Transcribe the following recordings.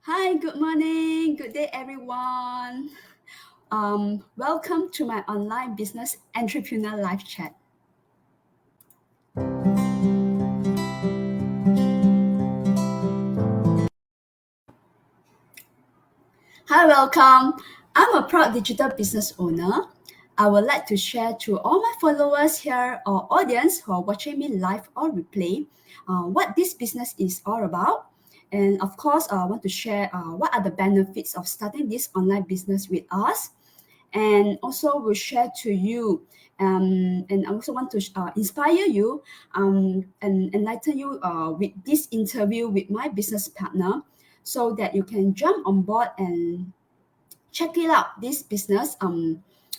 Hi, good morning, good day, everyone. Welcome to my online business entrepreneur live chat. Hi, welcome. I'm a proud digital business owner. I would like to share to all my followers here or audience who are watching me live or replay what this business is all about. And of course, I want to share what are the benefits of starting this online business with us. And also will share to you and I also want to inspire you and enlighten you with this interview with my business partner so that you can jump on board and check it out this business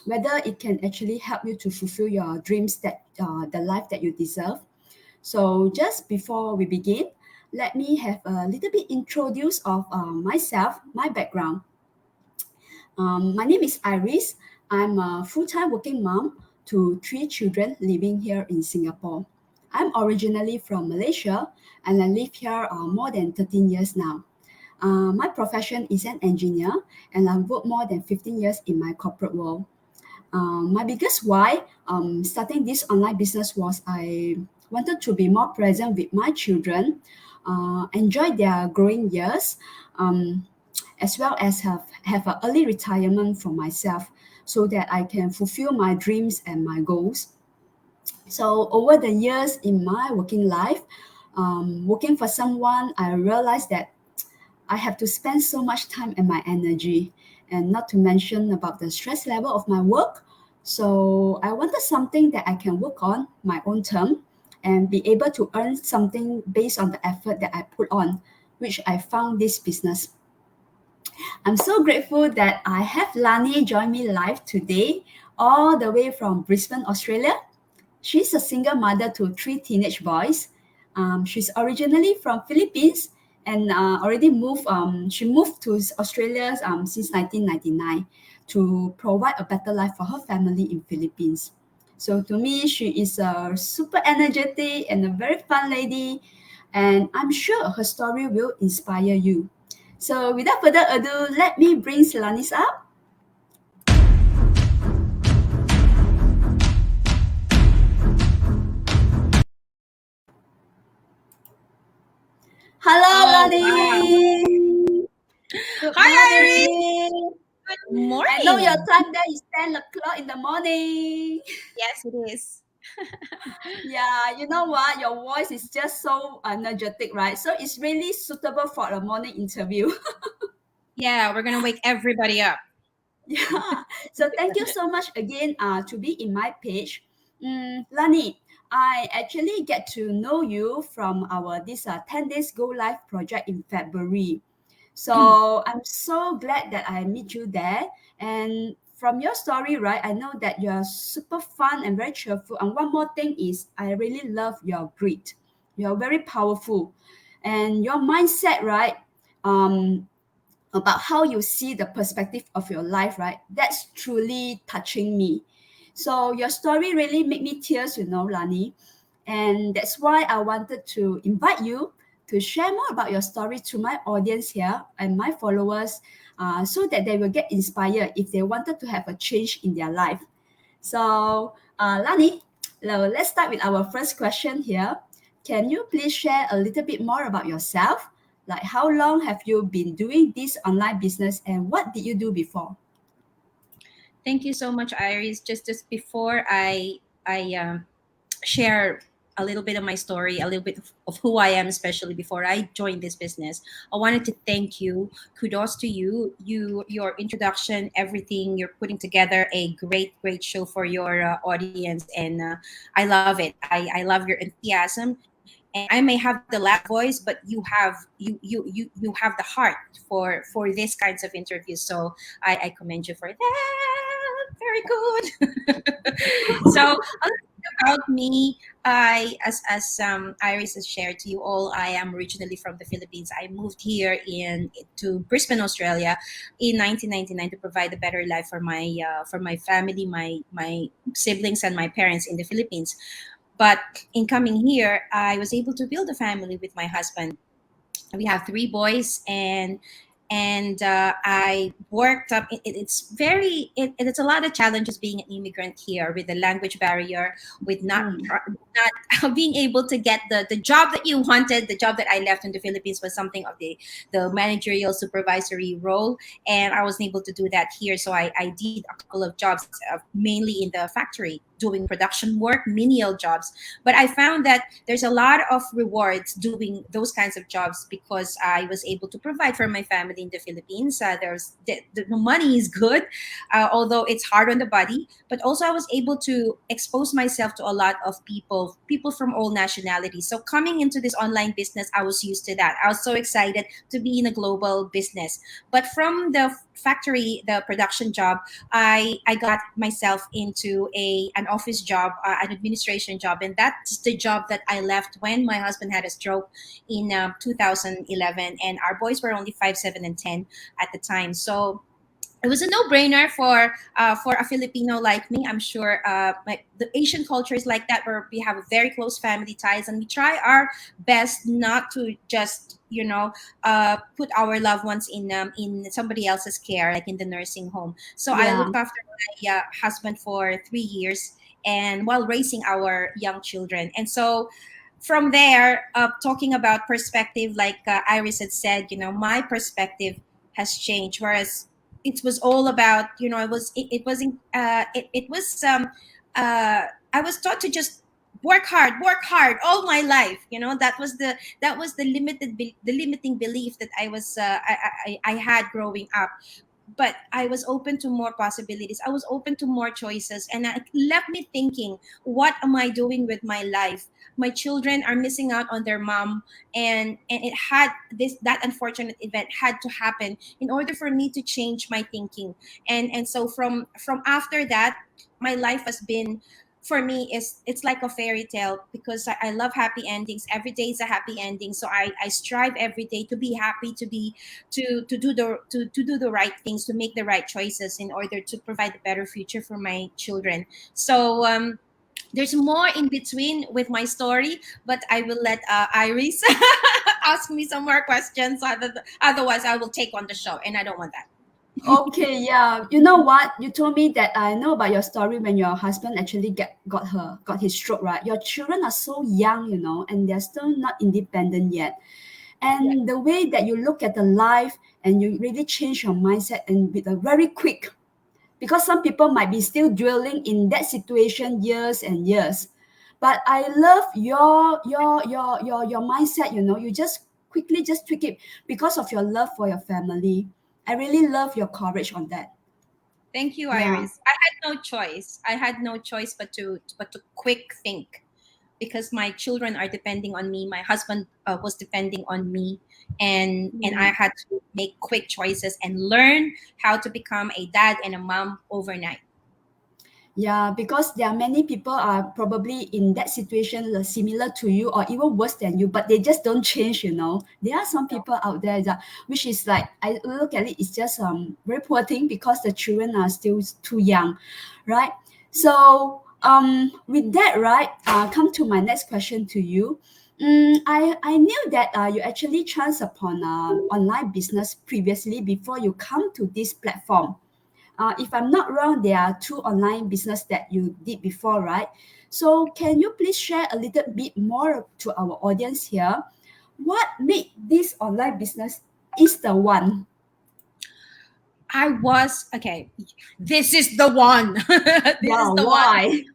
whether it can actually help you to fulfill your dreams that the life that you deserve. So just before we begin, let me have a little bit introduce of myself, my background. My name is Iris. I'm a full-time working mom to three children living here in Singapore. I'm originally from Malaysia and I live here more than 13 years now. My profession is an engineer and I've worked more than 15 years in my corporate world. My biggest why starting this online business was I wanted to be more present with my children, enjoy their growing years, um, as well as have an early retirement for myself so that I can fulfill my dreams and my goals. So over the years in my working life, working for someone, I realized that I have to spend so much time and my energy, and not to mention about the stress level of my work. So I wanted something that I can work on my own term and be able to earn something based on the effort that I put on, which I found this business. I'm so grateful that I have Lani join me live today, all the way from Brisbane, Australia. She's a single mother to three teenage boys. She's originally from Philippines and already moved. She moved to Australia since 1999 to provide a better life for her family in Philippines. So to me, she is a super energetic and a very fun lady, and I'm sure her story will inspire you. So without further ado, let me bring Selanis up. Hello, Oh, wow. Lani. Good Hi, Iris. morning. Good I know your morning. time there is 10 o'clock in the morning. Yes, it is. Yeah, you know what? Your voice is just so energetic, right? So it's really suitable for a morning interview. Yeah, we're going to wake everybody up. Yeah. So thank you so much again to be in my page. Lani, I actually get to know you from our this 10 days go live project in February. So I'm so glad that I meet you there. And from your story, right, I know that you're super fun and very cheerful. And one more thing is, I really love your grit. You're very powerful, and your mindset, right, about how you see the perspective of your life, right? That's truly touching me. So your story really made me tears, Lani. And that's why I wanted to invite you to share more about your story to my audience here and my followers so that they will get inspired if they wanted to have a change in their life. So, Lani, let's start with our first question here. Can you please share a little bit more about yourself? Like, how long have you been doing this online business and what did you do before? Thank you so much, Iris. Just before I share a little bit of my story, a little bit of who I am, especially before I joined this business, I wanted to thank you. Kudos to you. Your introduction, everything you're putting together, a great show for your audience, and I love it. I love your enthusiasm. And I may have the loud voice, but you have the heart for these kinds of interviews. So I commend you for that. Very good. So a little bit about me, I as Iris has shared to you all, I am originally from the Philippines. I moved here in to Brisbane, Australia, in 1999 to provide a better life for my family, my siblings, and my parents in the Philippines. But in coming here, I was able to build a family with my husband. We have three boys, and and I worked up. It's a lot of challenges being an immigrant here, with the language barrier, with Mm. not being able to get the job that you wanted. The job that I left in the Philippines was something of the managerial supervisory role, and I wasn't able to do that here. So I did a couple of jobs, mainly in the factory, doing production work, menial jobs. But I found that there's a lot of rewards doing those kinds of jobs, because I was able to provide for my family in the Philippines. There's the money is good, although it's hard on the body. But also I was able to expose myself to a lot of people from all nationalities. So coming into this online business, I was used to that. I was so excited to be in a global business. But from the factory, the production job, I got myself into a an office job, an administration job, and that's the job that I left when my husband had a stroke in 2011, and our boys were only 5, 7, and 10 at the time. So it was a no-brainer for a Filipino like me. I'm sure like the Asian culture is like that, where we have very close family ties, and we try our best not to just put our loved ones in somebody else's care, like in the nursing home. So I Yeah. looked after my husband for 3 years, and while raising our young children. And so from there, talking about perspective, like Iris had said, my perspective has changed. Whereas it was all about, it was I was taught to just work hard all my life. That was the the limiting belief that I had growing up. But I was open to more possibilities. I was open to more choices, and it left me thinking, what am I doing with my life? My children are missing out on their mom, and it had this that unfortunate event had to happen in order for me to change my thinking. And so from after that, my life has been, for me, is it's like a fairy tale, because I love happy endings. Every day is a happy ending, so I strive every day to be happy, to do the right things, to make the right choices in order to provide a better future for my children. So there's more in between with my story, but I will let Iris ask me some more questions. Otherwise, I will take on the show, and I don't want that. Okay, yeah. You know what? You told me that I know about your story when your husband actually got his stroke, right? Your children are so young, and they're still not independent yet. Yeah. And the way that you look at the life and you really change your mindset and with a very quick, because some people might be still dwelling in that situation years and years. But I love your mindset. You just quickly just tweak it because of your love for your family. I really love your courage on that. Thank you, Yeah. Iris. I had no choice. I had no choice but to quick think, because my children are depending on me. My husband was depending on me, and I Mm. had to make quick choices and learn how to become a dad and a mom overnight. Yeah, because there are many people are probably in that situation similar to you or even worse than you, but they just don't change. There are some people out there that, which is like, I look at it, it's just very poor thing because the children are still too young, right? So with that, right, come to my next question to you. I knew that you actually chanced upon online business previously before you come to this platform. If I'm not wrong, there are two online business that you did before, right? So can you please share a little bit more to our audience here? What made this online business is the one? I was okay. This is the one. This is Wow, the one. why?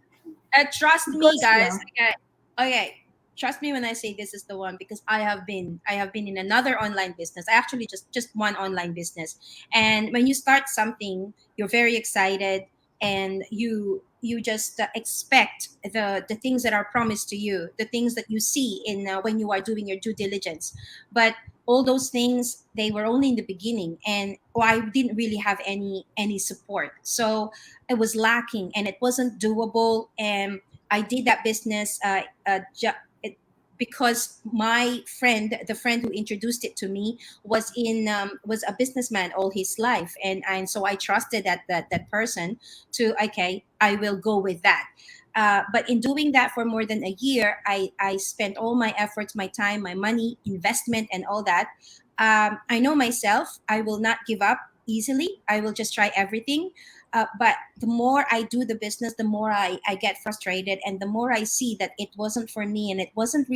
Trust me, Because guys. yeah. Okay, okay. Trust me when I say this is the one, because I have been in another online business. I actually just one online business. And when you start something, you're very excited, and you just expect the things that are promised to you, the things that you see in when you are doing your due diligence. But all those things, they were only in the beginning, and I didn't really have any support. So it was lacking, and it wasn't doable. And I did that business because my friend, the friend who introduced it to me, was a businessman all his life, and so I trusted that person to, okay, I will go with that. But in doing that for more than a year, I spent all my efforts, my time, my money, investment, and all that. I know myself, I will not give up easily. I will just try everything. But the more I do the business, the more I get frustrated, and the more I see that it wasn't for me, and it wasn't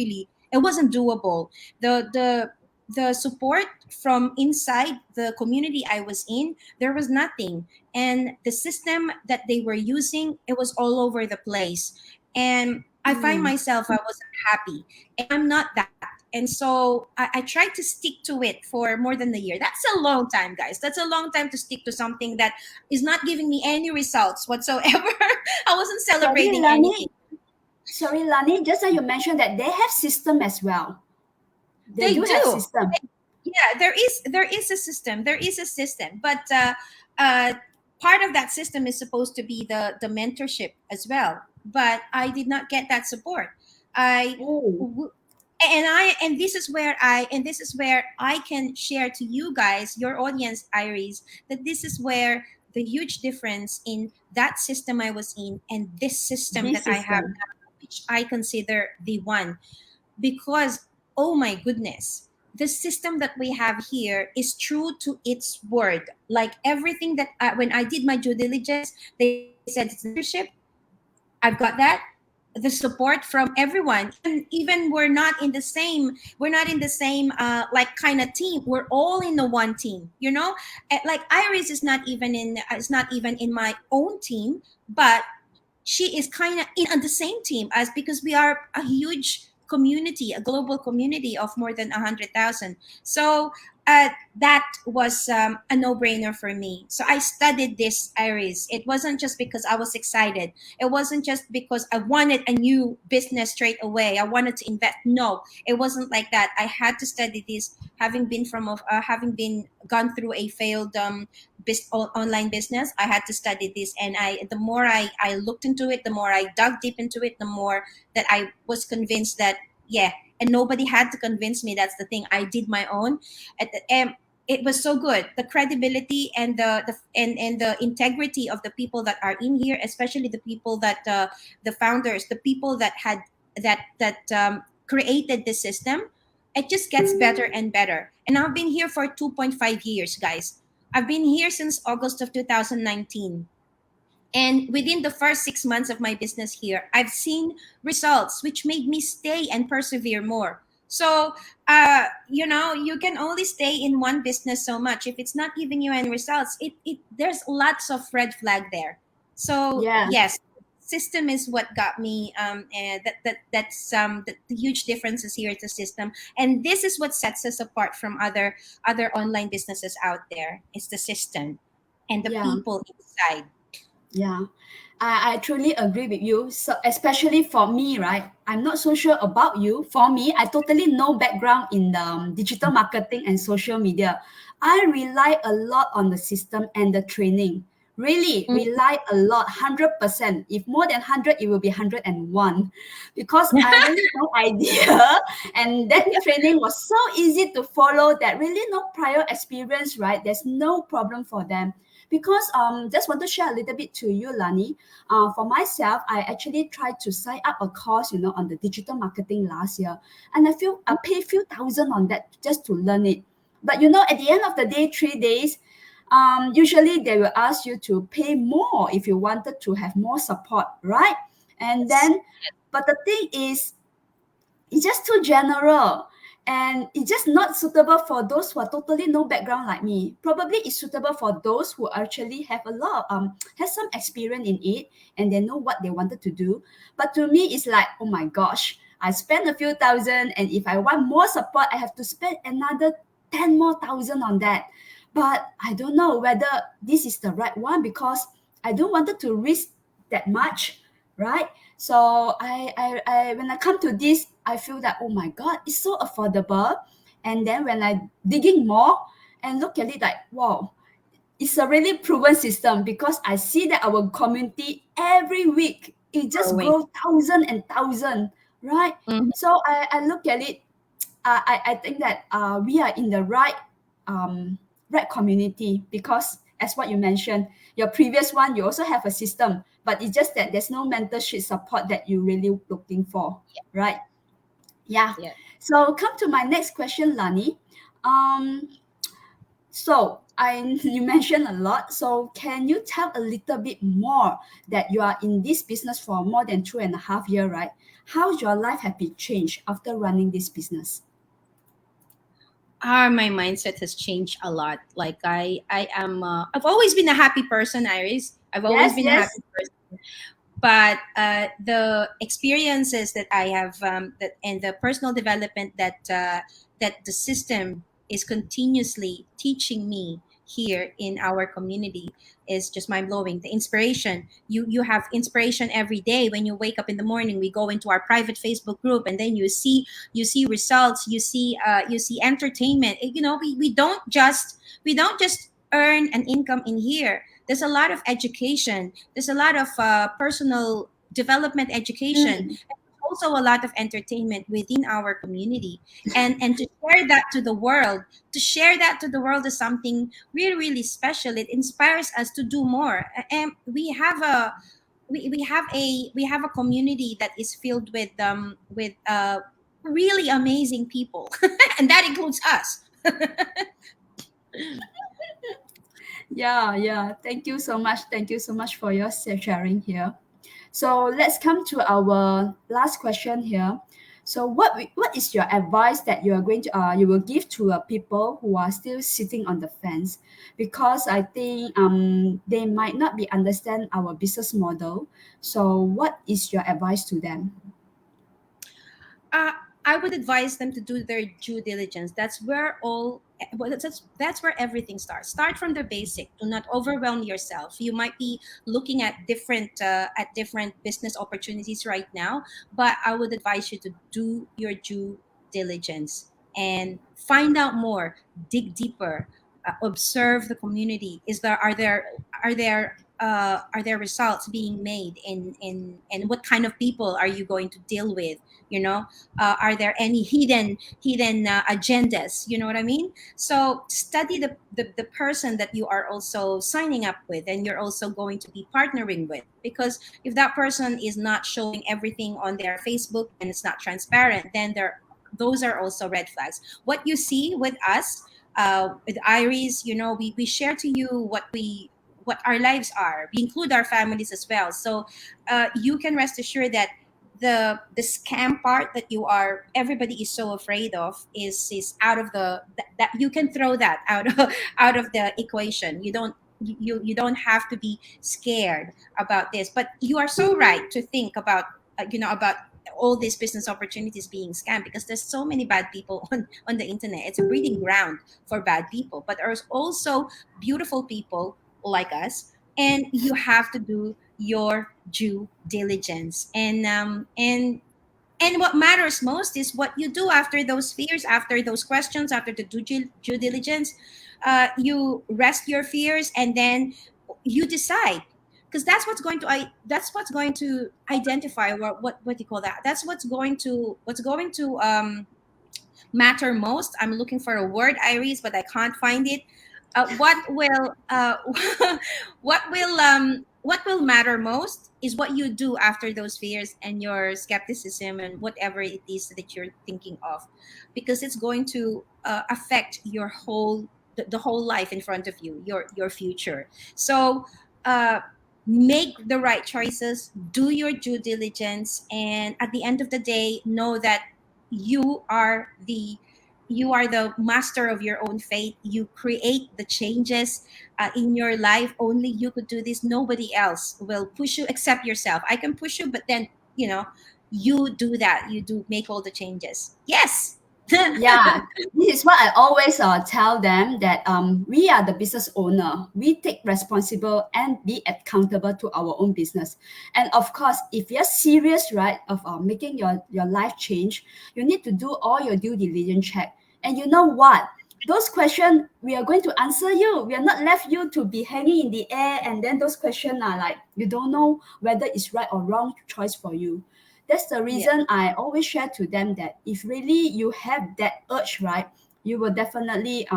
doable. The support from inside the community I was in, there was nothing. And the system that they were using, it was all over the place. And I find Mm. myself, I wasn't happy. And I'm not that. And so I tried to stick to it for more than a year. That's a long time, guys. That's a long time to stick to something that is not giving me any results whatsoever. I wasn't Sorry, celebrating anything. Lani. Sorry, Lani. Just like you mentioned that they have system as well. They They do have do. system. Yeah, there is a system. There is a system, but uh, part of that system is supposed to be the mentorship as well. But I did not get that support. I Oh, w- and this is where I can share to you guys, your audience, Iris, that this is where the huge difference in that system I was in and this system that this I have system. now, which I consider the one. Because, oh my goodness, the system that we have here is true to its word. Like everything when I did my due diligence, they said it's the mentorship. I've got that. The support from everyone, even we're not in the same like kind of team. We're all in the one team, you know. Like Iris is not even in my own team, but she is kind of in on the same team as, because we are a huge community, a global community of more than 100,000. So that was a no-brainer for me. So I studied this, Iris. It wasn't just because I was excited. It wasn't just because I wanted a new business straight away. I wanted to invest. No, it wasn't like that. I had to study this, having been gone through a failed online business. I had to study this, and the more I looked into it, the more I dug deep into it, the more that I was convinced that, yeah. And nobody had to convince me. That's the thing. I did my own. It was so good. The credibility and and the integrity of the people that are in here, especially the people that the founders, the people that had created the system. It just gets better and better. And I've been here for 2.5 years, guys. I've been here since August of 2019. And within the first 6 months of my business here, I've seen results which made me stay and persevere more. So, you can only stay in one business so much. If it's not giving you any results, there's lots of red flag there. So, Yeah, yes, system is what got me. And the huge differences here is the system, and this is what sets us apart from other online businesses out there. It's the system and the yeah. people inside. Yeah, I truly agree with you. So especially for me, right? I'm not so sure about you. For me, I totally no background in the digital marketing and social media. I rely a lot on the system and the training. Really rely a lot, 100%. If more than 100, it will be 101. Because I really no idea. And that training was so easy to follow that really no prior experience, right? There's no problem for them. Because just want to share a little bit to you, Lani. For myself, I actually tried to sign up a course, on the digital marketing last year, and I pay a few thousand on that just to learn it. But at the end of the day, 3 days, usually they will ask you to pay more if you wanted to have more support, right? And Yes. then, but the thing is, it's just too general, and it's just not suitable for those who are totally no background like me. Probably it's suitable for those who actually have a lot has some experience in it, and they know what they wanted to do. But to me it's like, oh my gosh, I spent a few thousand, and if I want more support I have to spend another 10 more thousand on that. But I don't know whether this is the right one, because I don't wanted to risk that much, right? So I when I come to this, I feel that, oh my god, it's so affordable. And then when I digging more and look at it, like, wow, it's a really proven system, because I see that our community every week it just Growing. grows thousand and thousand, right? Mhm. So I look at it, I think that we are in the right community, because as what you mentioned, your previous one, you also have a system, but it's just that there's no mentorship support that you're really looking for, right? Yeah. Yeah. So come to my next question, Lani. Um, so I you mentioned a lot. So can you tell a little bit more that you are in this business for more than 2.5 years, right? How's your life have been changed after running this business? My mindset has changed a lot. Like I am. I've always been a happy person, Iris. I've always Yes, been a yes. happy person. But the experiences that I have, that and the personal development that the system is continuously teaching me here in our community is just mind blowing. The inspiration, you have inspiration every day when you wake up in the morning. We go into our private Facebook group, and then you see results, you see entertainment. We don't just earn an income in here. There's a lot of education, there's a lot of personal development education, Mm, also a lot of entertainment within our community. And to share that to the world, is something really, really special. It inspires us to do more. And we have a community that is filled with really amazing people, and that includes us. yeah, yeah. Thank you so much. Thank you so much for your sharing here. So let's come to our last question here. So what is your advice that you are going to you will give to people who are still sitting on the fence? Because I think they might not be understand our business model. So what is your advice to them? uh, I would advise them to do their due diligence. That's where that's where everything starts. Start from the basic. Do not overwhelm yourself. You might be looking at different business opportunities right now, but I would advise you to do your due diligence and find out more. Dig deeper. Observe the community. Are there results being made in and what kind of people are you going to deal with? You know, are there any hidden agendas? You know what I mean? So study the person that you are also signing up with, and you're also going to be partnering with, because if that person is not showing everything on their Facebook and it's not transparent, then those are also red flags. What you see with us, with Iris, we share to you what our lives are. We include our families as well. So you can rest assured that the scam part that you are everybody is so afraid of is out of that you can throw that out of out of the equation. You don't have to be scared about this. But you are so right to think about about all these business opportunities being scammed, because there's so many bad people on the internet. It's a breeding ground for bad people, but there's also beautiful people like us, and you have to do your due diligence. And what matters most is what you do after those fears, after those questions, after the due diligence. You rest your fears, and then you decide, because that's what's going to identify what do you call that. That's what's going to matter most. I'm looking for a word, Iris, but I can't find it. What will what will matter most is what you do after those fears and your skepticism and whatever it is that you're thinking of, because it's going to affect the whole life in front of you, your future. So uh, make the right choices, do your due diligence, and at the end of the day, know that you are the you are the master of your own fate. You create the changes in your life. Only you could do this. Nobody else will push you except yourself. I can push you, but then you do that. You do make all the changes. Yes. Yeah, this is what I always tell them that we are the business owner. We take responsible and be accountable to our own business. And of course, if you're serious, right, of making your life change, you need to do all your due diligence check. And you know what? Those questions we are going to answer you. We are not left you to be hanging in the air, and then those questions are like you don't know whether it's right or wrong choice for you. That's the Yeah. reason I always share to them that if really you have that urge, right, you will definitely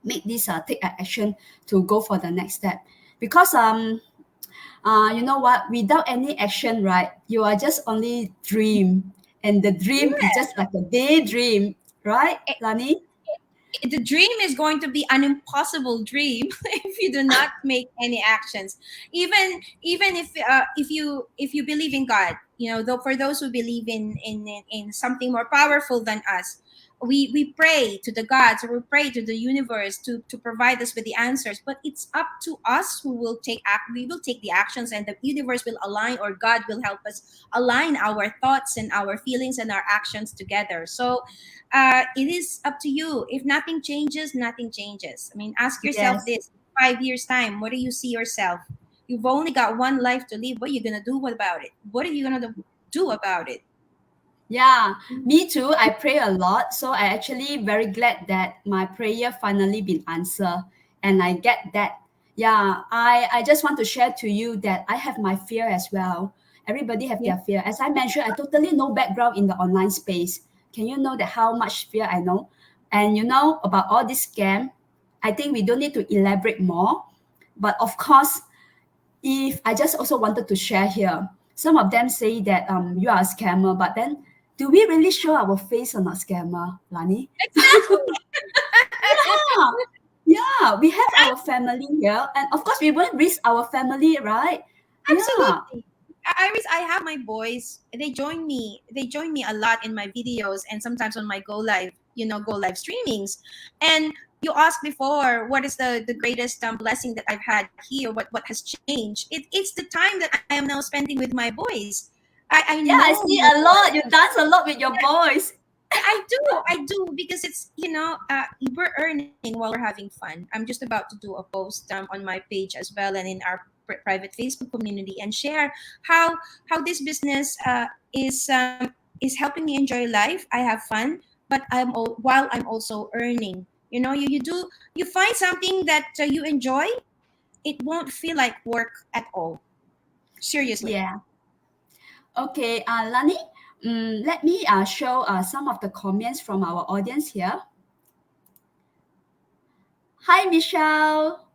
make this take action to go for the next step. Because you know what, without any action, right, you are just only dream, and the dream is just like a daydream, right, Lani? the dream is going to be an impossible dream if you do not make any actions. Even if you believe in God, though, for those who believe in something more powerful than us, we pray to the gods, or we pray to the universe to provide us with the answers. But it's up to us who will we will take the actions, and the universe will align, or God will help us align our thoughts and our feelings and our actions together. So it is up to you. If nothing changes, nothing changes. I mean, ask yourself Yes. this: 5 years time, what do you see yourself? You've only got one life to live. What are you gonna do about it? What are you gonna do about it? Yeah, me too. I pray a lot. So I actually very glad that my prayer finally been answered. And I get that. Yeah, I just want to share to you that I have my fear as well. Everybody have Yeah. their fear. As I mentioned, I totally no background in the online space. Can you know that how much fear I know? And you know about all this scam, I think we don't need to elaborate more. But of course, if I just also wanted to share here, some of them say that you are a scammer, but then do we really show our face or not scammer, Lani? Exactly. Yeah, yeah, we have our family here, and of course we won't risk our family, right? Yeah, Absolutely. Iris, I have my boys. They join me. They join me a lot in my videos and sometimes on my go live streamings. And you asked before, what is the greatest blessing that I've had here? What has changed? It's the time that I am now spending with my boys. I yeah, I know see more. a lot. You dance a lot with your boys. I do because it's we're earning while we're having fun. I'm just about to do a post on my page as well and in our private Facebook community, and share how this business is helping me enjoy life. I have fun, but while I'm also earning. You find something that you enjoy. It won't feel like work at all. Seriously. Yeah. Okay, Lani, let me show some of the comments from our audience here. Hi, Michelle.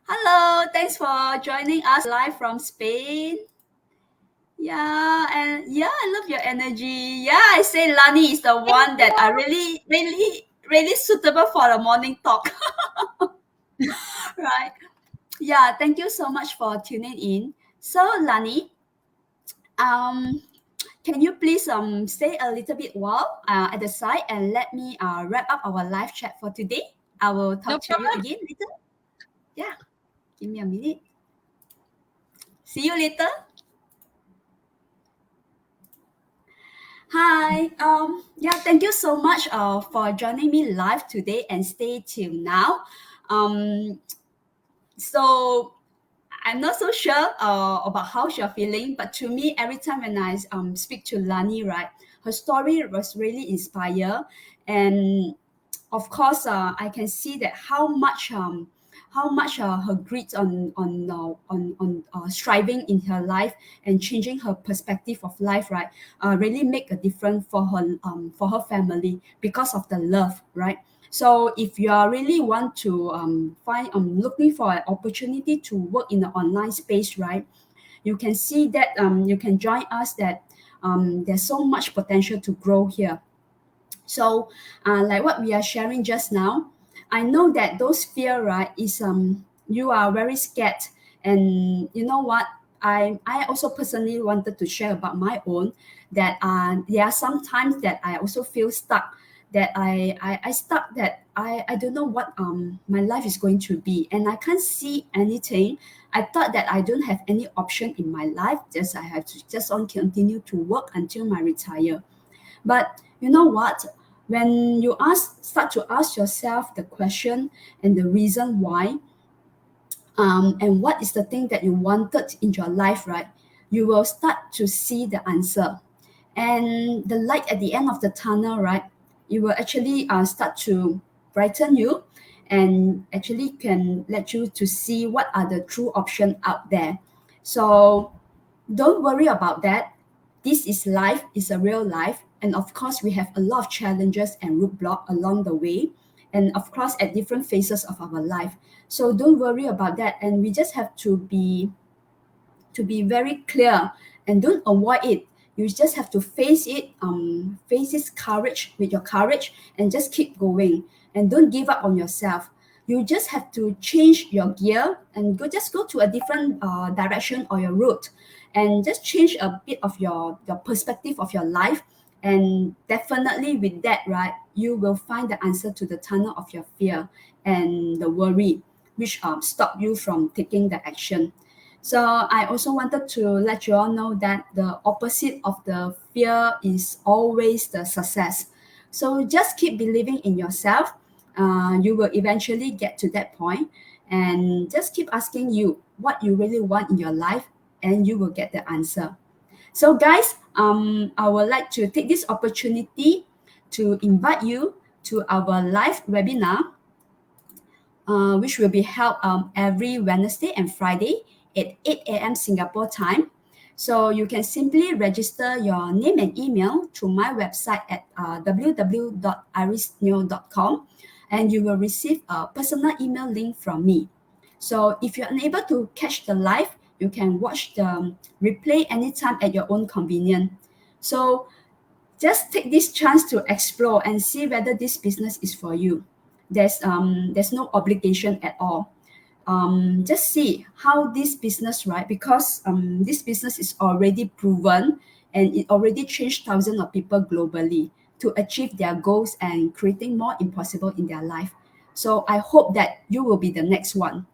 Hello, thanks for joining us live from Spain. Yeah, and yeah, I love your energy. Yeah, I say Lani is the one that are really, really, really suitable for a morning talk, right? Yeah, thank you so much for tuning in. So, Lani, um, can you please stay a little bit while at the side and let me wrap up our live chat for today? I will No talk to you problem. again later. Yeah, give me a minute. See you later. Hi. Yeah, thank you so much for joining me live today and stay till now. Um, so I'm not so sure about how she's feeling, but to me, every time when I speak to Lani, right, her story was really inspired, and of course, I can see that how much her grit on striving in her life and changing her perspective of life, right, really make a difference for her family because of the love, right. So if you are really want to find looking for an opportunity to work in the online space, right, you can see that you can join us that there's so much potential to grow here. So, like what we are sharing just now, I know that those fear, right, is you are very scared, and you know what? I also personally wanted to share about my own that there are some times that I also feel stuck. That I stuck that I don't know what my life is going to be, and I can't see anything. I thought that I don't have any option in my life. Just I have to just on continue to work until my retire. But you know what? When you start to ask yourself the question and the reason why, and what is the thing that you wanted in your life, right? You will start to see the answer, and the light at the end of the tunnel, right? It will actually start to brighten you, and actually can let you to see what are the true options out there. So don't worry about that. This is life, is a real life. And of course, we have a lot of challenges and roadblock along the way. And of course, at different phases of our life. So don't worry about that. And we just have to be very clear and don't avoid it. You just have to face it, face this courage with your courage and just keep going. and don't give up on yourself. You just have to change your gear and go to a different direction or your route, and just change a bit of your perspective of your life. And definitely with that, right, you will find the answer to the tunnel of your fear and the worry, which stop you from taking the action. So I also wanted to let you all know that the opposite of the fear is always the success. So just keep believing in yourself. You will eventually get to that point, and just keep asking you what you really want in your life, and you will get the answer. So, guys, I would like to take this opportunity to invite you to our live webinar, which will be held every Wednesday and Friday at 8 a.m. Singapore time. So you can simply register your name and email through my website at www.irisneo.com, and you will receive a personal email link from me. So if you're unable to catch the live, you can watch the replay anytime at your own convenience. So just take this chance to explore and see whether this business is for you. There's no obligation at all. Just see how this business, right? Because this business is already proven, and it already changed thousands of people globally to achieve their goals and creating more impossible in their life. So I hope that you will be the next one.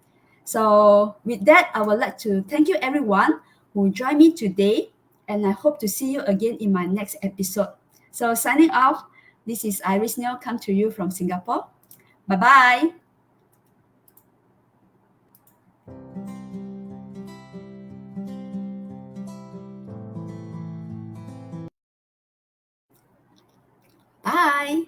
So with that, I would like to thank you everyone who joined me today, and I hope to see you again in my next episode. So signing off, this is Iris Neil, come to you from Singapore. Bye bye. Bye.